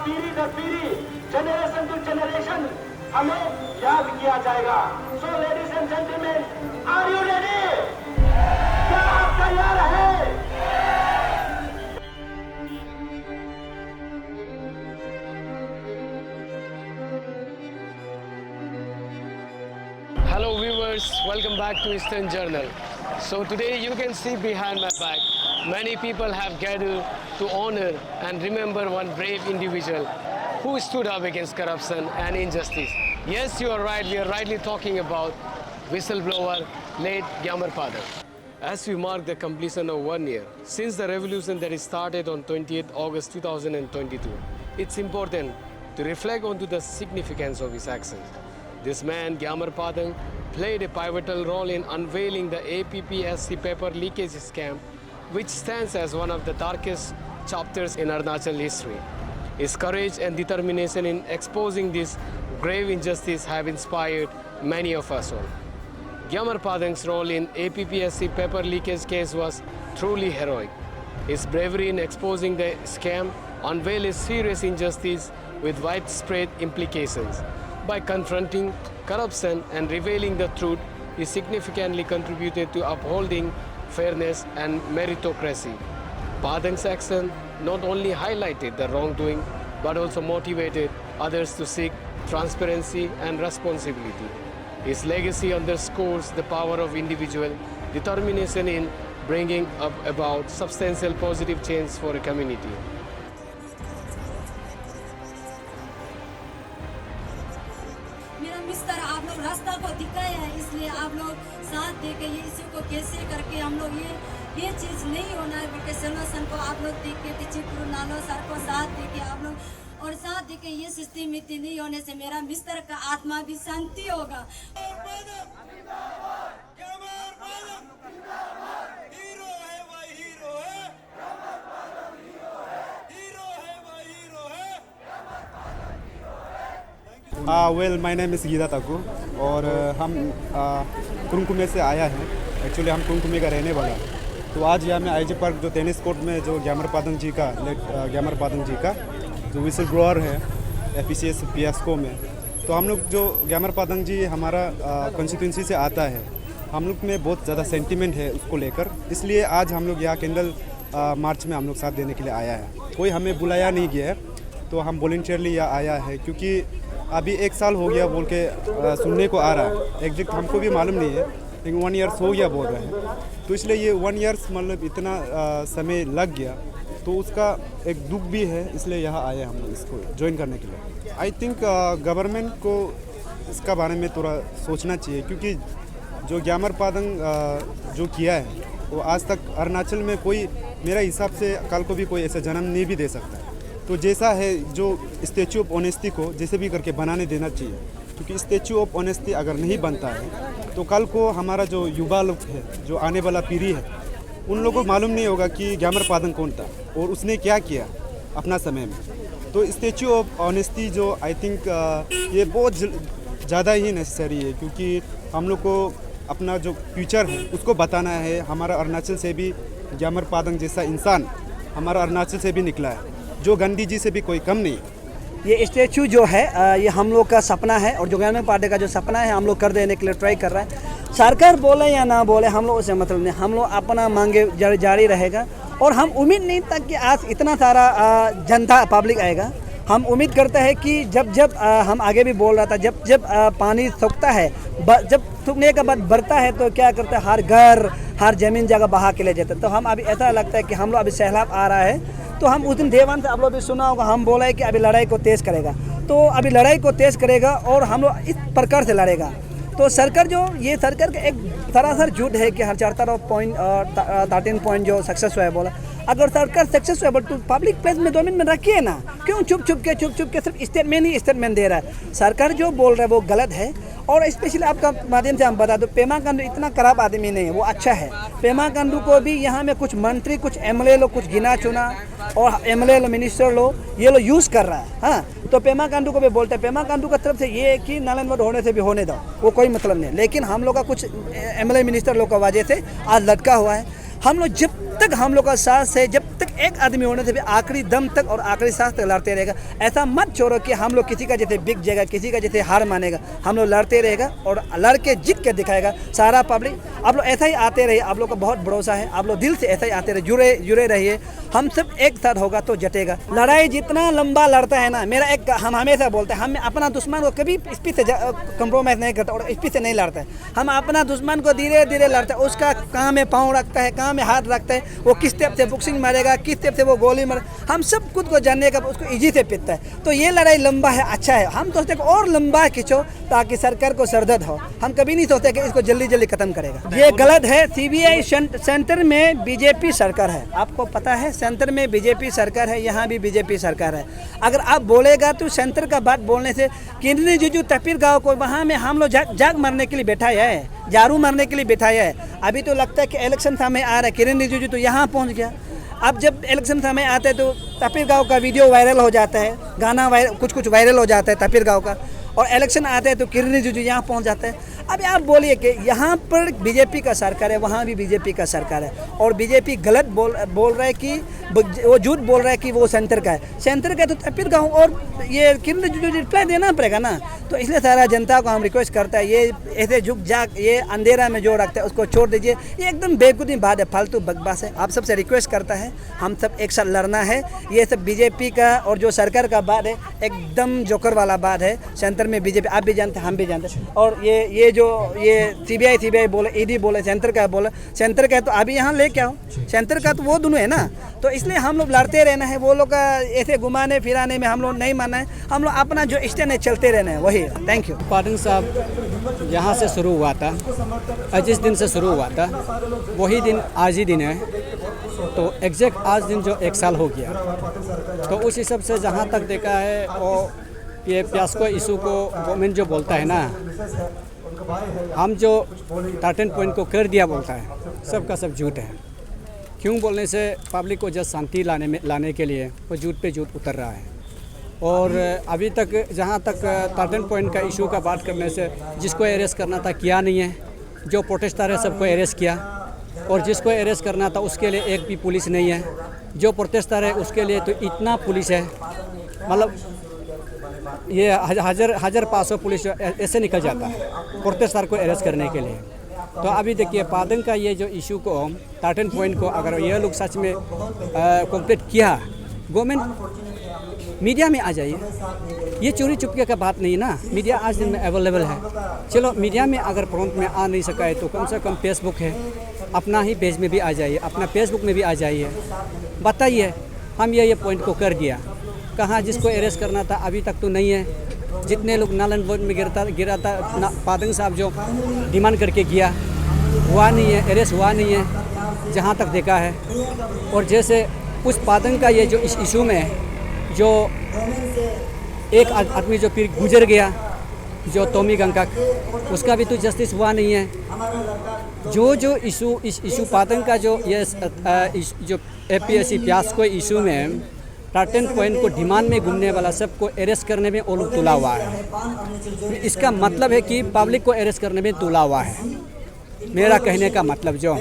पीढ़ी दर पीढ़ी, generation to generation हमें याद किया जाएगा। So ladies and gentleman, are you ready? क्या आप तैयार हैं? Hello viewers, welcome back to Eastern Journal. So today you can see behind my back, many people have gathered to honor and remember one brave individual who stood up against corruption and injustice. Yes, you are right, we are rightly talking about whistleblower late Gyamar Padang. As we mark the completion of 1 year since the revolution that started on 28th August 2022, it's important to reflect on the significance of his actions. This man, Gyamar Padang, played a pivotal role in unveiling the APPSC paper leakage scam, which stands as one of the darkest chapters in Arunachal history. His courage and determination in exposing this grave injustice have inspired many of us all. Gyamar Padang's role in APPSC paper leakage case was truly heroic. His bravery in exposing the scam unveiled a serious injustice with widespread implications. By confronting corruption and revealing the truth, he significantly contributed to upholding fairness and meritocracy. Padang's action not only highlighted the wrongdoing, but also motivated others to seek transparency and responsibility. His legacy underscores the power of individual determination in bringing about substantial positive change for a community. मेरा mister आप लोग रास्ता को दिखाए हैं, इसलिए आप लोग साथ दे के ये इसी को कैसे करके हम लोग ये चीज़ नहीं होना है क्योंकि सोल्यूशन को आप लोग देख के चिपरू नालो सर को साथ दे के आप लोग और साथ दे के ये सस्ती मिट्टी नहीं होने से मेरा मिस्टर का आत्मा भी शांति होगा। Well my name is Geeta Taku और हम कुरुकुमे से आया है। एक्चुअली हम कुरुकुमे का रहने वाला है। तो आज यहाँ में आईजी पार्क जो टेनिस कोर्ट में जो ग्यामर पादंग जी का ग्यामर पादंग जी का जो विसल ब्लोअर है एपीसीएस पीएसको में, तो हम लोग जो ग्यामर पादंग जी हमारा कॉन्स्टिट्यूंसी से आता है, हम लोग में बहुत ज़्यादा सेंटिमेंट है उसको लेकर, इसलिए आज हम लोग यहाँ कैंडल मार्च में हम लोग साथ देने के लिए आया है। कोई हमें बुलाया नहीं गया है, तो हम वॉलंटियरली यहाँ आया है क्योंकि अभी 1 साल हो गया बोल के सुनने को आ रहा है। एग्जैक्ट हमको भी मालूम नहीं है, लेकिन 1 ईयर्स हो गया बोल रहे हैं। तो इसलिए ये 1 ईयर्स मतलब इतना समय लग गया, तो उसका एक दुख भी है, इसलिए यहाँ आए हम लोग इसको ज्वाइन करने के लिए। आई थिंक गवर्नमेंट को इसका बारे में थोड़ा सोचना चाहिए क्योंकि जो ग्यामर पादंग जो किया है वो आज तक अरुणाचल में कोई मेरा हिसाब से कल को भी कोई ऐसा जन्म नहीं भी दे सकता है। तो जैसा है जो स्टैचू ऑफ ऑनेस्टी को जैसे भी करके बनाने देना चाहिए, क्योंकि स्टैचू ऑफ ऑनेस्टी अगर नहीं बनता है तो कल को हमारा जो युवा लोग है, जो आने वाला पीढ़ी है, उन लोगों को मालूम नहीं होगा कि ग्यामर पादंग कौन था और उसने क्या किया अपना समय में। तो स्टैचू ऑफ ऑनेस्टी जो आई थिंक ये बहुत ज़्यादा ही नेसेसरी है क्योंकि हम लोग को अपना जो फ्यूचर है उसको बताना है। हमारा अरुणाचल से भी ग्यामर पादंग जैसा इंसान हमारा अरुणाचल से भी निकला है, जो गांधी जी से भी कोई कम नहीं। ये स्टैचू जो है ये हम लोग का सपना है और जो ग्यामर पादंग का जो सपना है हम लोग कर देने के लिए ट्राई कर रहा है। सरकार बोले या ना बोले हम लोग उसे मतलब नहीं, हम लोग अपना मांगे जारी रहेगा और हम उम्मीद नहीं था कि आज इतना सारा जनता पब्लिक आएगा। हम उम्मीद करते हैं कि जब हम आगे भी बोल रहा था, जब पानी सूखता है, जब सूखने के बाद बढ़ता है तो क्या करते हैं, हर घर हर ज़मीन जगह बहा के ले जाते हैं। तो हम अभी ऐसा लगता है कि हम लोग अभी सैलाब आ रहा है, तो हम उस दिन देवान से आप लोग भी सुना होगा, हम बोला है कि अभी लड़ाई को तेज़ करेगा। तो अभी लड़ाई को तेज़ करेगा और हम लोग इस प्रकार से लड़ेगा। तो सरकार जो ये सरकार का एक सरासर झूठ है कि हर 13 पॉइंट जो सक्सेस हुआ है बोला, अगर सरकार सक्सेस हुआ तो पब्लिक प्लेस में 2 मिनट में रखिए ना, क्यों चुप चुप के सिर्फ स्टेटमेंट दे रहा है। सरकार जो बोल रहा है वो गलत है। और स्पेशली आपका माध्यम से हम बता दो, पेमा खांडू इतना खराब आदमी नहीं है, वो अच्छा है। पेमा खांडू को भी यहाँ में कुछ मंत्री, कुछ एमएलए लोग, कुछ गिना चुना और एमएलए लो, मिनिस्टर लो, ये लोग यूज़ कर रहा है। हाँ, तो पेमा खांडू को भी बोलते हैं, पेमा खांडू का तरफ से ये है कि नारायण वोट होने से भी होने दो, वो कोई मतलब नहीं। लेकिन हम लोग का कुछ एमएलए मिनिस्टर लोग का वजह से आज लटका हुआ है। हम लोग जब तक हम लोग का साथ से, जब तक एक आदमी होने से भी आखिरी दम तक और आखिरी सांस तक लड़ते रहेगा। ऐसा मत छोड़ो कि हम लोग किसी का जैसे बिक जाएगा, किसी का जैसे हार मानेगा। हम लोग लड़ते रहेगा और लड़ के जीत के दिखाएगा सारा पब्लिक। आप लोग ऐसा ही आते रहिए, आप लोग का बहुत भरोसा है, आप लोग दिल से ऐसा ही आते रहिए, जुड़े रहिए। हम सब एक साथ होगा तो जटेगा। लड़ाई जितना लंबा लड़ता है ना, मेरा एक हम हमेशा बोलते हैं, हम अपना दुश्मन को कभी स्पीड से कंप्रोमाइज़ नहीं करता और स्पीड से नहीं लड़ता है। हम अपना दुश्मन को धीरे धीरे लड़ता है। उसका कहाँ में पाँव रखता है, कहाँ में हाथ रखता है, वो किस स्टेप से बॉक्सिंग मारेगा, किस स्टेप से वो गोली मारे, हम सब खुद को जानने का उसको ईजी से पिटता है। तो ये लड़ाई लंबा है, अच्छा है। हम सोचते हैं और लंबा खींचो ताकि सरकार को सरदर्द हो। हम कभी नहीं सोचते कि इसको जल्दी जल्दी खत्म करेगा। ये गलत है। सीबीआई सेंटर में बीजेपी सरकार है, आपको पता है, सेंटर में बीजेपी सरकार है, यहाँ भी बीजेपी सरकार है। अगर आप बोलेगा तो सेंटर का बात बोलने से, किरण रिजिजू तपीर गाँव को वहाँ में हम लोग जाग मारने के लिए बैठाया है, झाड़ू मारने के लिए बैठाया है। अभी तो लगता है कि इलेक्शन समय आ रहा है, किरण रिजिजू तो यहाँ पहुँच गया। अब जब इलेक्शन समय आता है तो तपीर गाँव का वीडियो वायरल हो जाता है, गाना कुछ वायरल हो जाता है तपीर गाँव का, और इलेक्शन आता है तो किरण रिजिजू यहाँ पहुँच जाता है। अब आप बोलिए कि यहाँ पर बीजेपी का सरकार है, वहाँ भी बीजेपी का सरकार है, और बीजेपी गलत बोल रहा है कि वो झूठ बोल रहा है कि वो सेंटर का है। सेंटर का तो तपीर गाँव और ये किरण रिजिजू रिप्लाई देना पड़ेगा ना। तो इसलिए सारा जनता को हम रिक्वेस्ट करता है, ये ऐसे झुक जाग ये अंधेरा में जो रखता है उसको छोड़ दीजिए। ये एकदम बेवकूफ़ी बात है, फालतू बकवास है। आप सबसे रिक्वेस्ट करता है, हम सब एक साथ लड़ना है। ये सब बीजेपी का और जो सरकार का बात है एकदम जोकर वाला बात है। सेंटर में बीजेपी, आप भी जानते हैं, हम भी जानते हैं। और ये सीबीआई बोले, ईडी बोले, सेंटर का बोले, सेंटर का तो अभी यहाँ लेके आओ, सेंटर का तो वो दोनों है ना। तो इसलिए हम लोग लड़ते रहना है, वो लोग का ऐसे घुमाने फिराने में हम लोग नहीं मानना है। हम लोग अपना जो स्टैंड है चलते रहना है, वही। Thank you. पादंग साहब यहाँ से शुरू हुआ था, जिस दिन से शुरू हुआ था वही दिन आज ही दिन है। तो एग्जैक्ट आज दिन जो 1 साल हो गया, तो उस हिसाब से जहाँ तक देखा है, वो ये प्यास्को इशू को गवर्नमेंट जो बोलता है ना, हम जो 13 पॉइंट को कर दिया बोलता है, सबका सब झूठ है। क्यों बोलने से पब्लिक को जस्ट शांति लाने के लिए वो झूठ पे झूठ उतर रहा है। और अभी तक जहाँ तक 13 पॉइंट का इशू का बात करने से, जिसको अरेस्ट करना था किया नहीं है, जो प्रोटेस्टर है सबको अरेस्ट किया, और जिसको अरेस्ट करना था उसके लिए एक भी पुलिस नहीं है। जो प्रोटेस्टर है उसके लिए तो इतना पुलिस है, मतलब ये 1500 पुलिस ऐसे निकल जाता है प्रोटेस्टर को अरेस्ट करने के लिए। तो अभी देखिए पादंग का ये जो इशू को 13 पॉइंट को अगर ये लोग सच में कंप्लीट किया, गवर्नमेंट मीडिया में आ जाइए। ये चोरी चुपके का बात नहीं ना, मीडिया आज दिन में अवेलेबल है। चलो मीडिया में अगर फ्रंट में आ नहीं सका है तो कम से कम फेसबुक है, अपना ही पेज में भी आ जाइए, अपना फेसबुक में भी आ जाइए, बताइए हम ये पॉइंट को कर दिया। कहाँ जिसको अरेस्ट करना था अभी तक तो नहीं है। जितने लोग नालन बोर्ड में गिरा था पादंग साहब जो डिमांड करके गया, हुआ नहीं है, अरेस्ट हुआ नहीं है जहाँ तक देखा है। और जैसे उस पादंग का ये जो इस इशू में जो एक आदमी जो फिर गुजर गया, जो टॉमी गंगकाक, उसका भी तो जस्टिस हुआ नहीं है। जो इस इशू पादंग का जो ये जो APSC प्यास्को इशू में 13 पॉइंट को डिमांड में घूमने वाला सबको अरेस्ट करने में वो लोग तुला हुआ है। इसका मतलब है कि पब्लिक को अरेस्ट करने में तुला हुआ है, मेरा कहने का मतलब जो।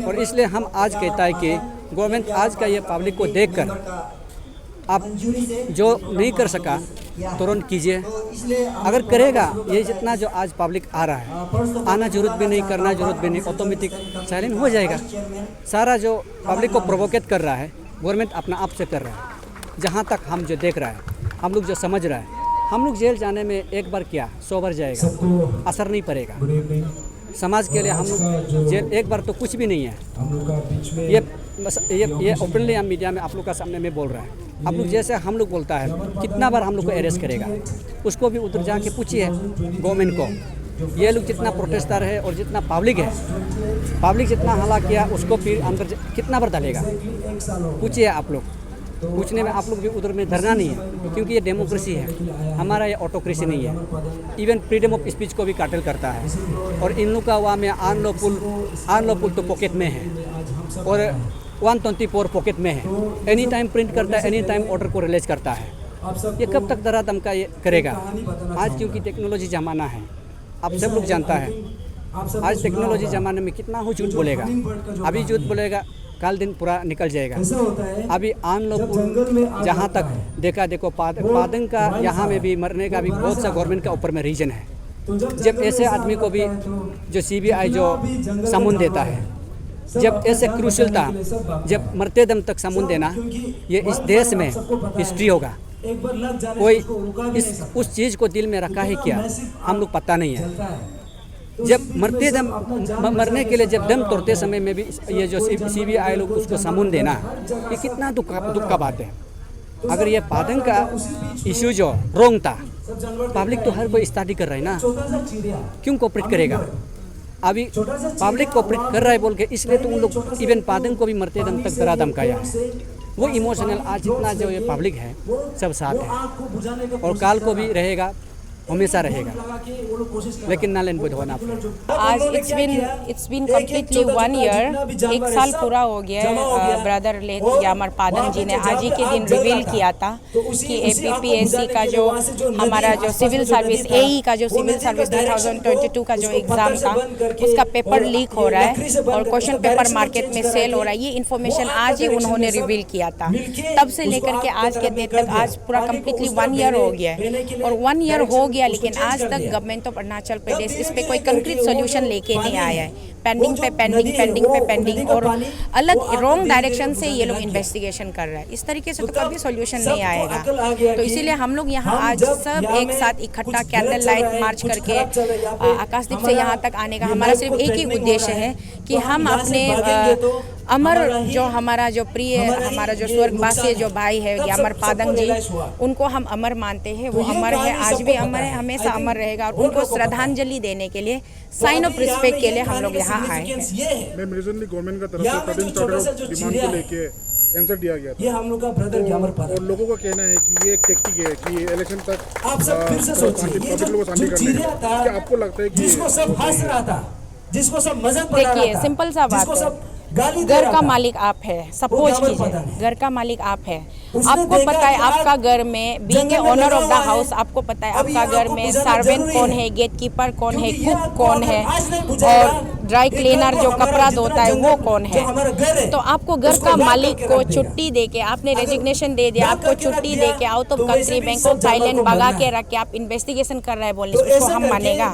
और इसलिए हम आज कहता है कि गवर्नमेंट आज का ये पब्लिक को देखकर आप जो नहीं कर सका तुरंत कीजिए। अगर करेगा, ये जितना जो आज पब्लिक आ रहा है, आना जरूरत भी नहीं, करना जरूरत भी नहीं, ऑटोमेटिक साइलेंट हो जाएगा। सारा जो पब्लिक को प्रोवोकेट कर रहा है गवर्नमेंट अपना आप से कर रहा है। जहाँ तक हम जो देख रहा है, हम लोग जो समझ रहा है, हम लोग जेल जाने में एक बार क्या 100 बार जाएगा, असर नहीं पड़ेगा समाज के लिए। हम लोग जेल एक बार तो कुछ भी नहीं है। ये ओपनली हम मीडिया में आप लोग का सामने में बोल रहा है। आप लोग जैसे हम लोग बोलता है कितना बार हम लोग को अरेस्ट करेगा, उसको भी उधर जाके पूछिए गवर्नमेंट को। ये लोग जितना प्रोटेस्टर है और जितना पब्लिक है, पब्लिक जितना हल्ला किया उसको फिर अंदर कितना बार डालेगा, पूछिए आप लोग। पूछने में आप लोग भी उधर में धरना नहीं है, क्योंकि ये डेमोक्रेसी है, हमारा ये ऑटोक्रेसी नहीं है। इवन फ्रीडम ऑफ स्पीच को भी काटल करता है। और इन लोग का वहाँ में अनलॉफुल तो पॉकेट में है, और 124 पॉकेट में है। एनी टाइम प्रिंट करता है, एनी टाइम ऑर्डर को रिलीज करता है। ये कब तक दरा दमका ये करेगा? आज क्योंकि टेक्नोलॉजी ज़माना है, आप सब लोग जानता है। आज टेक्नोलॉजी ज़माने में कितना हो झूठ बोलेगा, अभी झूठ बोलेगा कल दिन पूरा निकल जाएगा। अभी आन लोग जहाँ तक देखो पादंग का यहाँ में भी मरने का भी बहुत सा गवर्नमेंट का ऊपर में रीजन है। जब ऐसे आदमी को भी जो CBI जो सामान देता है, जब ऐसे क्रूशल था, जब मरते दम तक सामान देना, ये इस देश में हिस्ट्री होगा। कोई उस चीज़ को दिल में रखा है क्या, हम लोग पता नहीं है। जब मरते दम मरने के लिए जब दम तोड़ते समय में भी ये जो CBI लोग उसको सामान देना, ये कितना दुख का बात है। अगर ये पादंग का इशू जो रोंग था, पब्लिक तो हर कोई स्टडी कर रहा है ना, क्यों कोऑपरेट करेगा? अभी पब्लिक कोऑपरेट कर रहा है बोल के इसलिए तो उन लोग इवन पादंग को भी मरते दम तक डरा धमकाया है। वो इमोशनल आज इतना जो ये पब्लिक है सब साथ है और काल को भी रहेगा, हमेशा रहेगा, लेकिन नालन बुध होना। आज इट्स बीन कम्प्लीटली 1 ईयर, 1 साल पूरा हो गया है। ब्रदर लेट ग्यामर पादंग जी ने आज ही के दिन रिवील किया था कि APPSC का जो हमारा जो सिविल सर्विस AE का जो सिविल सर्विस 2022 का जो एग्ज़ाम था उसका पेपर लीक हो रहा है और क्वेश्चन पेपर मार्केट में सेल हो रहा है। ये इन्फॉर्मेशन आज ही उन्होंने रिवील किया था। तब से लेकर के आज के दिन तक आज पूरा कम्प्लीटली 1 ईयर हो गया है और 1 ईयर हो गया, लेकिन आज तक गवर्नमेंट ऑफ अरुणाचल प्रदेश इस पे कोई कंक्रीट सॉल्यूशन लेके नहीं आया है। पेंडिंग पे पेंडिंग और अलग रॉन्ग डायरेक्शन से ये लोग इन्वेस्टिगेशन कर रहा है। इस तरीके से तो कभी सॉल्यूशन नहीं आएगा। तो इसीलिए हम लोग यहाँ आज सब एक साथ इकट्ठा कैंडल लाइट मार्च करके आकाशदीप से यहाँ तक आने का हमारा सिर्फ एक ही उद्देश्य है कि हम अपने अमर जो हमारा जो प्रिय हमारा जो स्वर्गवासी जो भाई है ग्यामर पादंग जी, उनको हम अमर मानते हैं। वो अमर है, आज भी अमर है, हमेशा अमर रहेगा। और उनको श्रद्धांजलि देने के लिए, साइन ऑफ रिस्पेक्ट के लिए हम लोग यहाँ आए हैं। मैम, रिसेंटली गवर्नमेंट का तरफ से सडन स्टार्ट ऑफ डिमांड को लेके आंसर दिया गया था। ये हम लोग का ब्रदर ग्यामर पादंग और लोगों का कहना है कि ये एक टेक्निक है कि इलेक्शन तक आप सब फिर से सोचिए, ये जो चिड़िया था, क्या आपको लगता है कि जिसको सब हंस रहा था, जिसको सब मजाक बना रहा था, देखिए सिंपल सा बात है, घर का मालिक आप है, सपोज कीजिए घर का मालिक आप है, आपको पता है आपका घर में being a owner of the house, आपको पता है आपका घर में सर्वेंट कौन है, गेटकीपर कौन है, कुक कौन है और ड्राई क्लीनर जो कपड़ा धोता है वो कौन है। तो आपको घर का मालिक को छुट्टी दे के, आपने रेजिग्नेशन दे दिया, आपको छुट्टी दे के out of country Bangkok Thailand भगा के रख के आप इन्वेस्टिगेशन कर रहे हैं बोलने उसको हम मानेगा?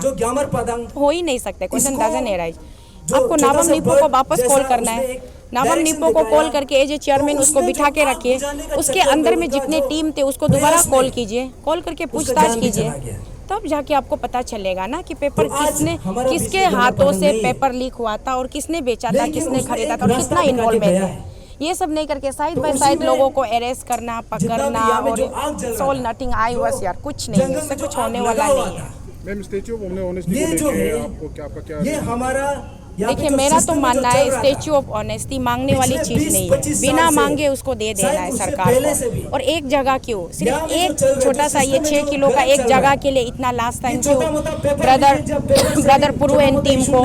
हो ही नहीं सकते। Question doesn't arise. आपको नाबम निपो को वापस कॉल करना है, नाबम निपो को कॉल करके एज ए चेयरमैन उसको बिठा के रखिए, उसके अंदर में जितने टीम थे उसको दोबारा कॉल कीजिए, कॉल करके पूछताछ कीजिए, तब जाके आपको पता चलेगा ना कि पेपर किसने, किसके हाथों से पेपर लीक हुआ था और किसने बेचा था, किसने खरीदा था और कितना इन्वॉल्वमेंट है। ये सब नहीं करके साइड बाय साइड लोगों को अरेस्ट करना, पकड़ना और सोल नथिंग आई वाज यार, कुछ नहीं, इससे कुछ होने वाला नहीं है। मैम, स्टैच्यू ऑफ ऑनेस्टी को लेके आपको क्या आपका क्या ये हमारा देखिए, मेरा तो मानना है स्टैच्यू ऑफ ऑनेस्टी मांगने वाली चीज़ नहीं है, बिना मांगे उसको दे देना है सरकार को। और एक जगह क्यों, सिर्फ एक छोटा सा ये 6 किलो का एक जगह के लिए इतना लास्ट टाइम क्यों? ब्रदर पुरु एंड टीम को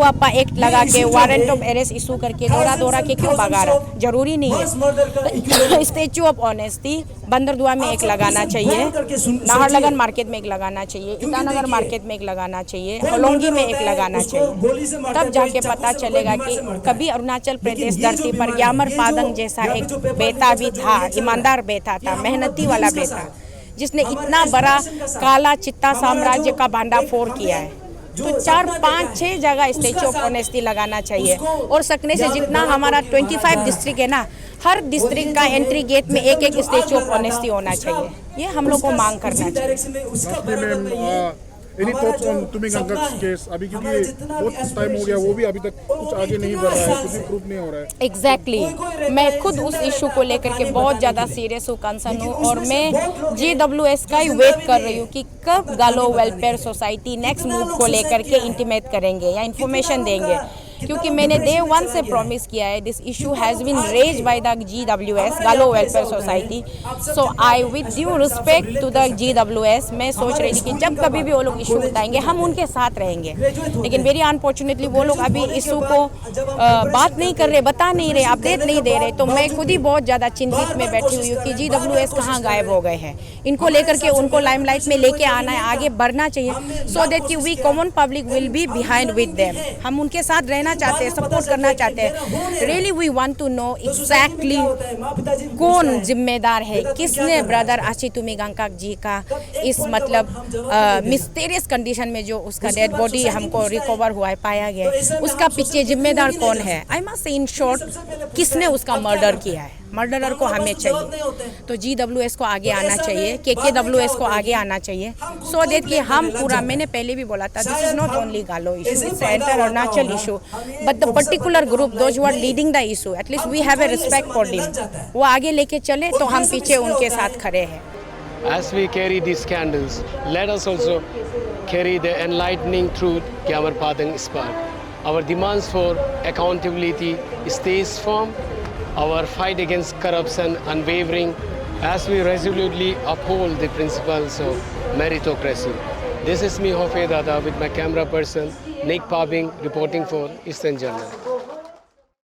अप्पा एक्ट लगा के वारंट ऑफ अरेस्ट इशू करके दौड़ा के क्यों भगा रहा? जरूरी नहीं है। स्टैच्यू ऑफ ऑनेस्टी बंदरदुआ में एक लगाना चाहिए, नाहरलगन मार्केट में एक लगाना चाहिए, ईटानगर मार्केट में एक लगाना चाहिए, होलोंगी में एक लगाना चाहिए। तब जाके पता चलेगा कि कभी अरुणाचल प्रदेश धरती पर ग्यामर पादंग जैसा एक बेटा भी था, ईमानदार बेटा था, मेहनती वाला बेटा, जिसने इतना बड़ा काला चित्ता साम्राज्य का भांडाफोड़ किया है। तो 4, 5, 6 जगह स्टैच्यू ऑफ ऑनेस्टी लगाना चाहिए। और सकने से जितना हमारा 25 डिस्ट्रिक्ट है ना, हर डिस्ट्रिक्ट का एंट्री गेट में एक स्टैच्यू ऑफ ऑनेस्टी होना चाहिए। ये हम लोग को मांग करना चाहिए। एनी थॉट्स ऑन तुमिंगंगा केस? अभी क्योंकि बहुत टाइम हो गया, वो भी अभी तक कुछ आगे नहीं बढ़ रहा है, कुछ भी प्रूफ नहीं हो रहा है। एग्जैक्टली, मैं खुद उस इशू को लेकर के बहुत ज़्यादा सीरियस हूँ, कंसर्न हूँ और मैं GWS का ही वेट कर रही हूँ कि कब गालो वेलफेयर सोसाइटी नेक्स्ट मूव को लेकर के इंटीमेट करेंगे या इन्फॉर्मेशन देंगे। क्योंकि मैंने डे 1 से प्रॉमिस किया है, this issue has been raised by the GWS Galo welfare society. So I with due respect to the GWS, मैं सोच रही थी कि जब कभी भी वो लोग इशू उठाएंगे हम उनके साथ रहेंगे, लेकिन वेरी अनफॉर्चुनेटली वो लोग अभी इशू को बात नहीं कर रहे, बता नहीं रहे, अपडेट नहीं दे रहे। तो मैं खुद ही बहुत ज़्यादा चिंतित में बैठी हुई हूँ कि GWS कहाँ गायब हो गए हैं। इनको लेकर के उनको लाइमलाइट में लेके आना है, आगे बढ़ना चाहिए, सो दैट कि we common public will be behind with them. हम उनके साथ रहना करना चाहते हैं, सपोर्ट करना चाहते हैं। Really we want to know exactly कौन जिम्मेदार है, किसने ब्रदर आशी तुमिगांकाक जी का इस मतलब मिस्टीरियस कंडीशन में जो उसका डेड बॉडी हमको रिकवर हुआ है, पाया गया है, उसका पीछे जिम्मेदार कौन है। I must say in short, किसने उसका मर्डर किया है, मर्डरर को हमें चाहिए। तो GWS को आगे आना चाहिए, KKWS को आगे आना चाहिए, सो दैट कि हम पूरा, मैंने पहले भी बोला था, this is not only Galo issue, it's entire Arunachal issue, but the particular group those who are leading the issue, at least we have a respect for them. वो आगे लेके चले तो हम पीछे उनके साथ खड़े हैं। As we carry these candles, let us also carry the enlightening truth Gyamar Padang spark. Our demands for accountability stays firm, our fight against corruption unwavering, as we resolutely uphold the principles of meritocracy. This is me, Hofe Dada, with my camera person, Nick Pabing, reporting for Eastern Journal.